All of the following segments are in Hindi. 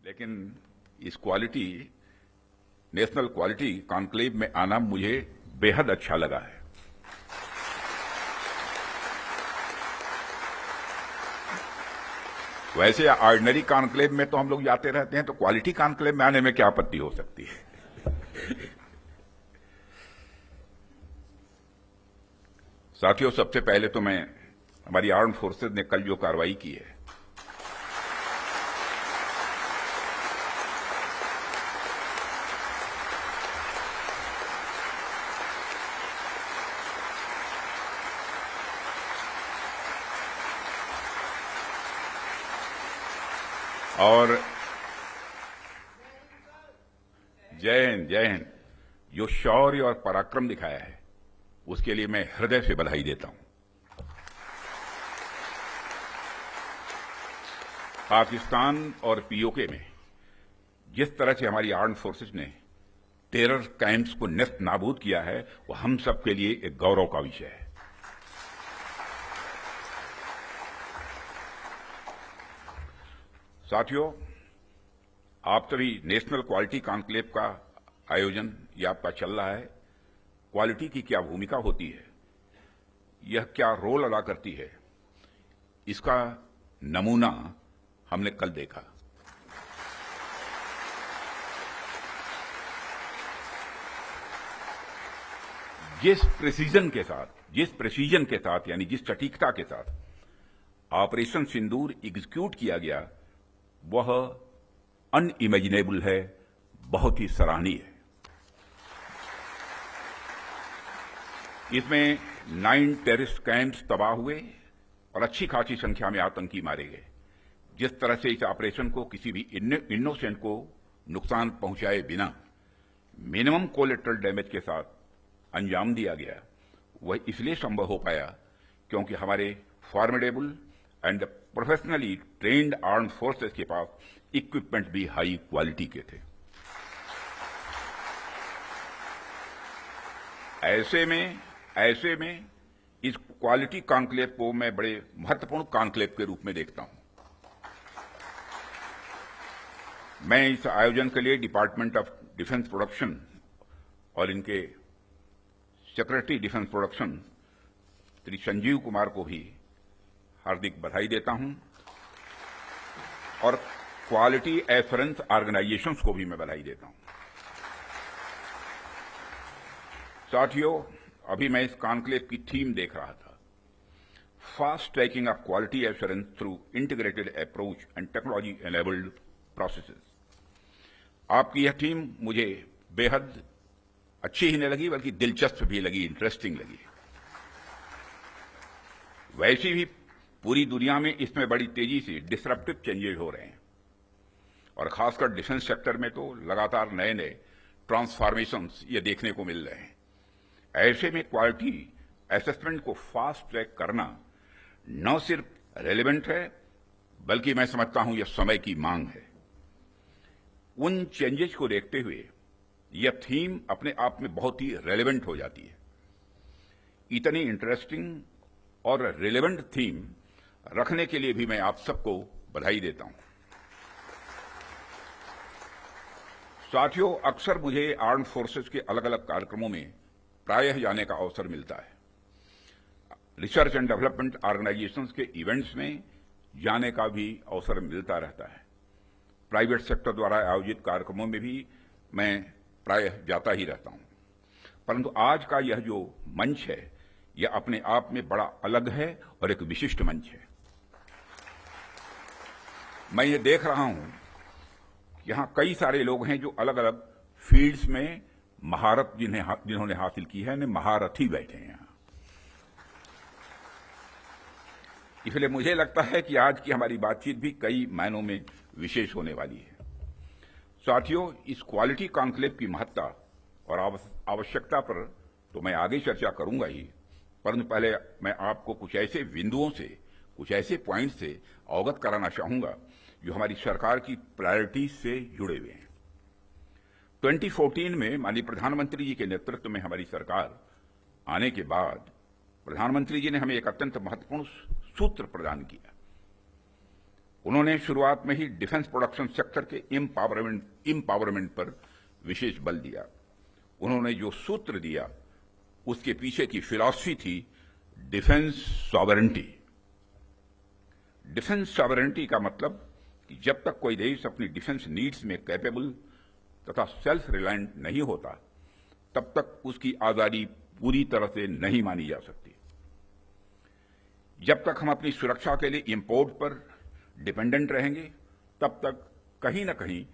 लेकिन इस नेशनल क्वालिटी कॉन्क्लेव में आना मुझे बेहद अच्छा लगा है। वैसे ऑर्डिनरी कॉन्क्लेव में तो हम लोग जाते रहते हैं, तो क्वालिटी कॉन्क्लेव में आने में क्या आपत्ति हो सकती है। साथियों, सबसे पहले तो मैं हमारी आर्म्ड फोर्सेज ने कल जो कार्रवाई की है, और जय हिंद, जो शौर्य और पराक्रम दिखाया है उसके लिए मैं हृदय से बधाई देता हूं। पाकिस्तान और पीओके में जिस तरह से हमारी आर्म्ड फोर्सेस ने टेरर कैंप्स को नेस्त नाबूद किया है, वो हम सबके लिए एक गौरव का विषय है। साथियों, आप सभी नेशनल क्वालिटी कॉन्क्लेव का आयोजन ये आपका चल रहा है। क्वालिटी की क्या भूमिका होती है, यह क्या रोल अदा करती है, इसका नमूना हमने कल देखा। जिस प्रेसीजन के साथ यानी जिस सटीकता के साथ ऑपरेशन सिंदूर एग्जीक्यूट किया गया, वह अनइमेजिनेबल है, बहुत ही सराहनीय है। इसमें 9 टेररिस्ट कैंप्स तबाह हुए और अच्छी खासी संख्या में आतंकी मारे गए। जिस तरह से इस ऑपरेशन को किसी भी इनोसेंट को नुकसान पहुंचाए बिना मिनिमम कोलेटरल डैमेज के साथ अंजाम दिया गया, वह इसलिए संभव हो पाया क्योंकि हमारे formidable and professionally trained armed forces के पास इक्विपमेंट भी हाई क्वालिटी के थे। ऐसे में इस क्वालिटी कॉन्क्लेव को मैं बड़े महत्वपूर्ण कॉन्क्लेव के रूप में देखता हूं। मैं इस आयोजन के लिए डिपार्टमेंट ऑफ डिफेंस प्रोडक्शन और इनके secretary defence production Shri Sanjeev Kumar को भी हार्दिक बधाई देता हूं, और क्वालिटी एश्योरेंस ऑर्गेनाइजेशंस को भी मैं बधाई देता हूं। साथियों, अभी मैं इस कॉन्क्लेव की थीम देख रहा था, fast tracking of quality assurance through integrated approach and technology enabled processes. आपकी यह थीम मुझे बेहद अच्छी ही नहीं लगी, बल्कि दिलचस्प भी लगी, इंटरेस्टिंग लगी। वैसे भी पूरी दुनिया में इसमें बड़ी तेजी से डिसरप्टिव चेंजेस हो रहे हैं, और खासकर डिफेंस सेक्टर में तो लगातार नए नए ट्रांसफॉर्मेशंस ये देखने को मिल रहे हैं। ऐसे में क्वालिटी असेसमेंट को फास्ट ट्रैक करना न सिर्फ रेलेवेंट है, बल्कि मैं समझता हूं यह समय की मांग है। उन चेंजेस को देखते हुए यह थीम अपने आप में बहुत ही रेलेवेंट हो जाती है। इतनी इंटरेस्टिंग और रेलेवेंट थीम रखने के लिए भी मैं आप सबको बधाई देता हूं। साथियों, अक्सर मुझे आर्म्ड फोर्सेस के अलग अलग कार्यक्रमों में प्रायः जाने का अवसर मिलता है। रिसर्च एंड डेवलपमेंट ऑर्गेनाइजेशंस के इवेंट्स में जाने का भी अवसर मिलता रहता है। प्राइवेट सेक्टर द्वारा आयोजित कार्यक्रमों में भी मैं प्रायः जाता ही रहता हूं। परंतु आज का यह जो मंच है, यह अपने आप में बड़ा अलग है और एक विशिष्ट मंच है। मैं ये देख रहा हूं कि यहां कई सारे लोग हैं जो अलग अलग फील्ड्स में महारत जिन्होंने हासिल की है, महारथी बैठे हैं यहां। इसलिए मुझे लगता है कि आज की हमारी बातचीत भी कई मायनों में विशेष होने वाली है। साथियों, इस क्वालिटी कॉन्क्लेव की महत्ता और आवश्यकता पर तो मैं आगे चर्चा करूंगा ही, परंतु पहले मैं आपको कुछ ऐसे बिंदुओं से, कुछ ऐसे पॉइंट से अवगत कराना चाहूंगा जो हमारी सरकार की प्रायोरिटीज से जुड़े हुए हैं। 2014 में माननीय प्रधानमंत्री जी के नेतृत्व में हमारी सरकार आने के बाद प्रधानमंत्री जी ने हमें एक अत्यंत महत्वपूर्ण सूत्र प्रदान किया। उन्होंने शुरुआत में ही डिफेंस प्रोडक्शन सेक्टर के एम्पावरमेंट पर विशेष बल दिया। उन्होंने जो सूत्र दिया उसके पीछे की फिलॉसफी थी डिफेंस सॉवरेंटी। डिफेंस सॉवरेंटी का मतलब कि जब तक कोई देश अपनी डिफेंस नीड्स में कैपेबल तथा सेल्फ रिलायंट नहीं होता, तब तक उसकी आजादी पूरी तरह से नहीं मानी जा सकती। जब तक हम अपनी सुरक्षा के लिए इंपोर्ट पर डिपेंडेंट रहेंगे, तब तक कहीं न कहीं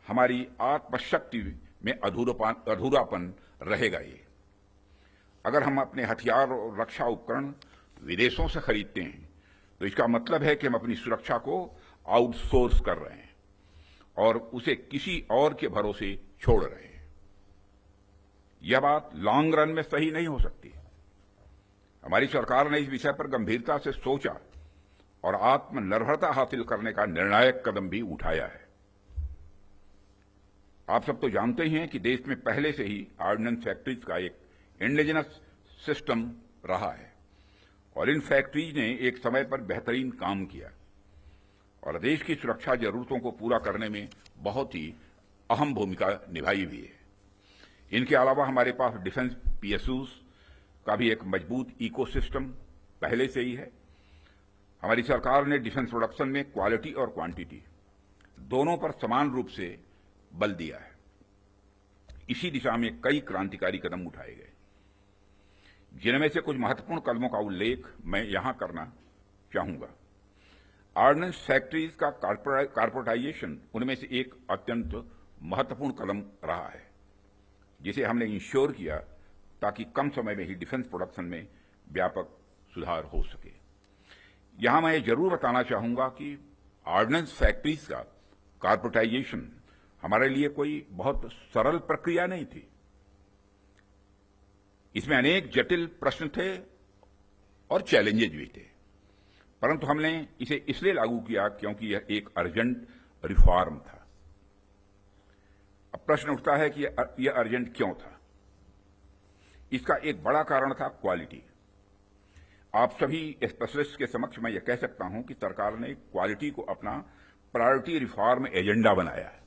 हमारी आत्मशक्ति में अधूरापन रहेगा ही। अगर हम अपने हथियार और रक्षा उपकरण विदेशों से खरीदते हैं, तो इसका मतलब है कि हम अपनी सुरक्षा को आउटसोर्स कर रहे हैं और उसे किसी और के भरोसे छोड़ रहे हैं। यह बात लॉन्ग रन में सही नहीं हो सकती। हमारी सरकार ने इस विषय पर गंभीरता से सोचा और आत्मनिर्भरता हासिल करने का निर्णायक कदम भी उठाया है। आप सब तो जानते ही हैं कि देश में पहले से ही ऑर्डिनेंस फैक्ट्रीज का एक इंडिजिनस सिस्टम रहा है और इन फैक्ट्रीज ने एक समय पर बेहतरीन काम किया और देश की सुरक्षा जरूरतों को पूरा करने में बहुत ही अहम भूमिका निभाई भी है। इनके अलावा हमारे पास डिफेंस पीएसयूज का भी एक मजबूत इकोसिस्टम पहले से ही है। हमारी सरकार ने डिफेंस प्रोडक्शन में क्वालिटी और क्वांटिटी दोनों पर समान रूप से बल दिया है। इसी दिशा में कई क्रांतिकारी कदम उठाए गए, जिनमें से कुछ महत्वपूर्ण कदमों का उल्लेख मैं यहां करना चाहूंगा। ऑर्डिनेंस फैक्ट्रीज का कॉर्पोरेटाइजेशन उनमें से एक अत्यंत महत्वपूर्ण कदम रहा है, जिसे हमने इंश्योर किया ताकि कम समय में ही डिफेंस प्रोडक्शन में व्यापक सुधार हो सके। यहां मैं जरूर बताना चाहूंगा कि ऑर्डिनेंस फैक्ट्रीज का कॉर्पोरेटाइजेशन हमारे लिए कोई बहुत सरल प्रक्रिया नहीं थी। इसमें अनेक जटिल प्रश्न थे और चैलेंजेज भी थे, परंतु हमने इसे इसलिए लागू किया क्योंकि यह एक अर्जेंट रिफॉर्म था। अब प्रश्न उठता है कि यह अर्जेंट क्यों था। इसका एक बड़ा कारण था क्वालिटी। आप सभी स्पेशलिस्ट के समक्ष मैं यह कह सकता हूं कि सरकार ने क्वालिटी को अपना प्रायोरिटी रिफॉर्म एजेंडा बनाया है।